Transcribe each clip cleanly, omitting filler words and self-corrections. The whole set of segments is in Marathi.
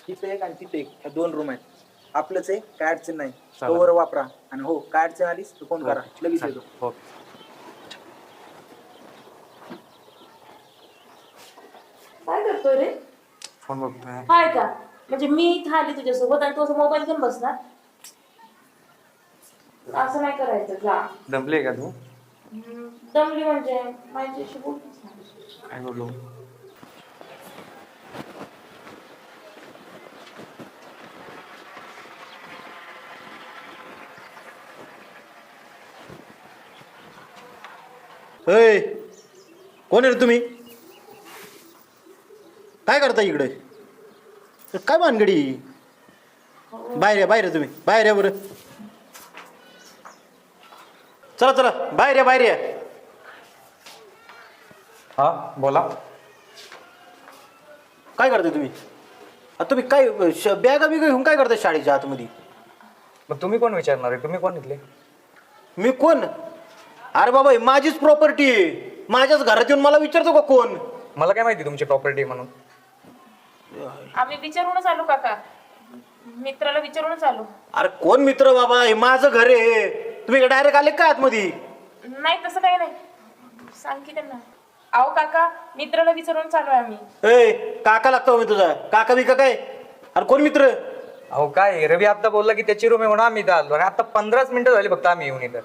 तिथे एक आणि तिथे एक, ह्या 2 रूम आहेत. आपलंच आहे, काय अडचण नाही. तोवर वापरा. आणि हो, काय अडचण आलीस तर फोन करा, लगेच येतो. हो. काय करतोय रे? फोन बघतोय. हाय का? म्हणजे मी इथं आली तुझ्यासोबत आणि तुझा मोबाईल घेऊन बसणार? असं नाही करायचं, जा. दमले का तू? दमली म्हणजे माझ्याशी बोलतेस ना. काय बोलू? अय, कोण आहे रे तुम्ही? काय करता इकडे? काय भानगडी? बाहेर या, बाहेर या तुम्ही, बाहेर या बरं. चला चला, बाहेर या, बाहेर या. हा बोला. काय करताय तुम्ही? आता तुम्ही काय बॅगा बिगा घेऊन काय करताय शाळेच्या आतमध्ये? मग तुम्ही कोण विचारणार आहे? तुम्ही कोण इथले? मी कोण? अरे बाबा, ही माझीच प्रॉपर्टी आहे. माझ्याच घरात येऊन मला विचारतो का कोण? मला काय माहिती तुमची प्रॉपर्टी म्हणून? आम्ही विचारूनच आलो काका, मित्राला विचारूनच आलो. अरे कोण मित्र बाबा? हे माझं घर आहे. तुम्ही डायरेक्ट आले का आतमध्ये? नाही तसं काही नाही, सांग की त्यांना. अहो काका, मित्राला विचारूनच आलोय आम्ही. ए, काका लागतो मी तुझा. काका बिका काय? अरे कोण मित्र? अहो काय, रवी आता बोलला की त्याची रूम आहे म्हणून आम्ही इथं आलो. आणि आता 15 मिनिटं झाली फक्त आम्ही येऊन इथं.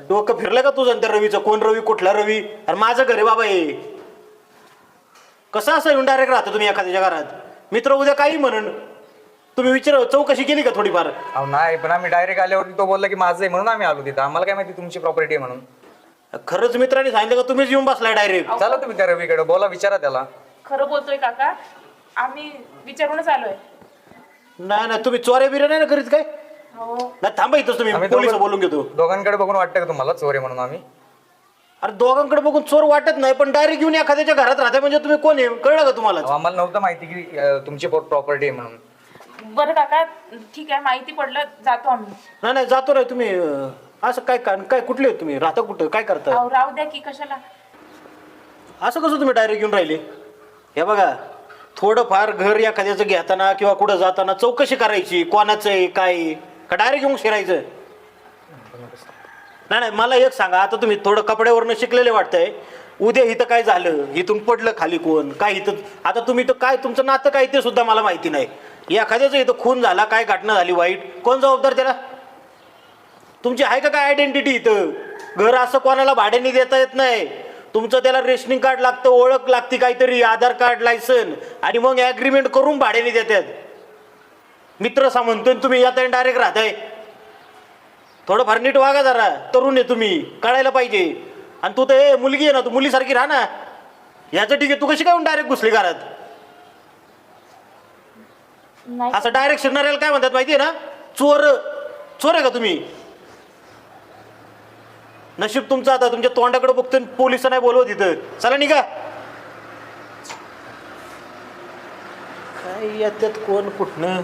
डोकं फिरलं का तुझं त्या रवीचं? कोण रवी, कुठला रवी? अरे माझं घर आहे बाबा हे. कसं असं येऊन डायरेक्ट राहता तुम्ही एखाद्याच्या घरात? मित्र उद्या काही म्हणून. तुम्ही विचार चौकशी केली का थोडीफार? अहो नाही, पण आम्ही डायरेक्ट आल्यावरती तो बोलला की माझं आहे म्हणून आम्ही आलो तिथं. आम्हाला काय माहिती तुमची प्रॉपर्टी आहे म्हणून. खरंच मित्रांनी सांगितलं का तुम्हीच येऊन बसलाय डायरेक्ट? चला तुम्ही त्या रवीकडे बोला, विचारा त्याला. खरं बोलतोय काका, आम्ही विचारूनच आलोय. नाही नाही, तुम्ही चोऱ्या बिऱ्या नाही ना करीत काय? हो. नाही थांबा इथंच, तुम्ही आम्ही पोलिस बोलून घेतो. दोघांकडे बघून वाटतं का तुम्हाला चोर आहे म्हणून आम्ही? अरे दोघांकडे बघून चोर वाटत नाही, पण डायरेक्ट येऊन एखाद्याच्या घरात राहते म्हणजे तुम्ही कोण आहे कळलं का तुम्हाला? अहो, आम्हाला नव्हतं माहिती की तुमची प्रॉपर्टी आहे म्हणून. बरं काका, ठीक आहे, माहिती पडलं, जातो आम्ही. नाही नाही, जातो रे तुम्ही. असं काय काय कुठले आहेत तुम्ही? राहता कुठं? काय करता? अहो राहू द्या की, कशाला? असं कसं तुम्ही डायरेक्ट येऊन राहिले? हे बघा, थोडंफार घर एखाद्याचं घेताना किंवा कुठं जाताना चौकशी करायची, कोणाचं आहे काय आहे, का डायरेक्ट येऊन शिरायचं? नाही नाही, मला एक सांगा, आता तुम्ही थोडं कपड्यावरनं शिकलेले वाटतंय. उद्या इथं काय झालं, इथून पडलं खाली कोण काय, इथं आता तुम्ही तर काय, तुमचं नातं काय ते सुद्धा मला माहिती नाही. एखाद्याचं इथं खून झाला, काय घटना झाली वाईट, कोण जबाबदार त्याला? तुमची आहे का काय आयडेंटिटी इथं? घर असं कोणाला भाड्याने देता येत नाही. तुमचं त्याला रेशनिंग कार्ड लागतं, ओळख लागते काहीतरी, आधार कार्ड, लायसन, आणि मग ॲग्रीमेंट करून भाड्याने देतात. मित्र सा म्हणतोय तुम्ही आता डायरेक्ट राहताय. थोडंफार नीट वागा जरा, तरुण आहे तुम्ही, कळायला पाहिजे. आणि तू तर मुलगी आहे ना, तू मुलीसारखी राहा ना. ह्याचं ठीक आहे, तू कशी काय डायरेक्ट घुसली घरात? नाही असं डायरेक्ट शिरणाऱ्याला काय म्हणतात माहिती आहे ना? चोर. चोर आहे का तुम्ही? नशीब तुमचं, आता तुमच्या तोंडाकडे बघतो पोलिस नाही बोलवत इथं. चला निघा. काय याच्यात कोण कुठनं?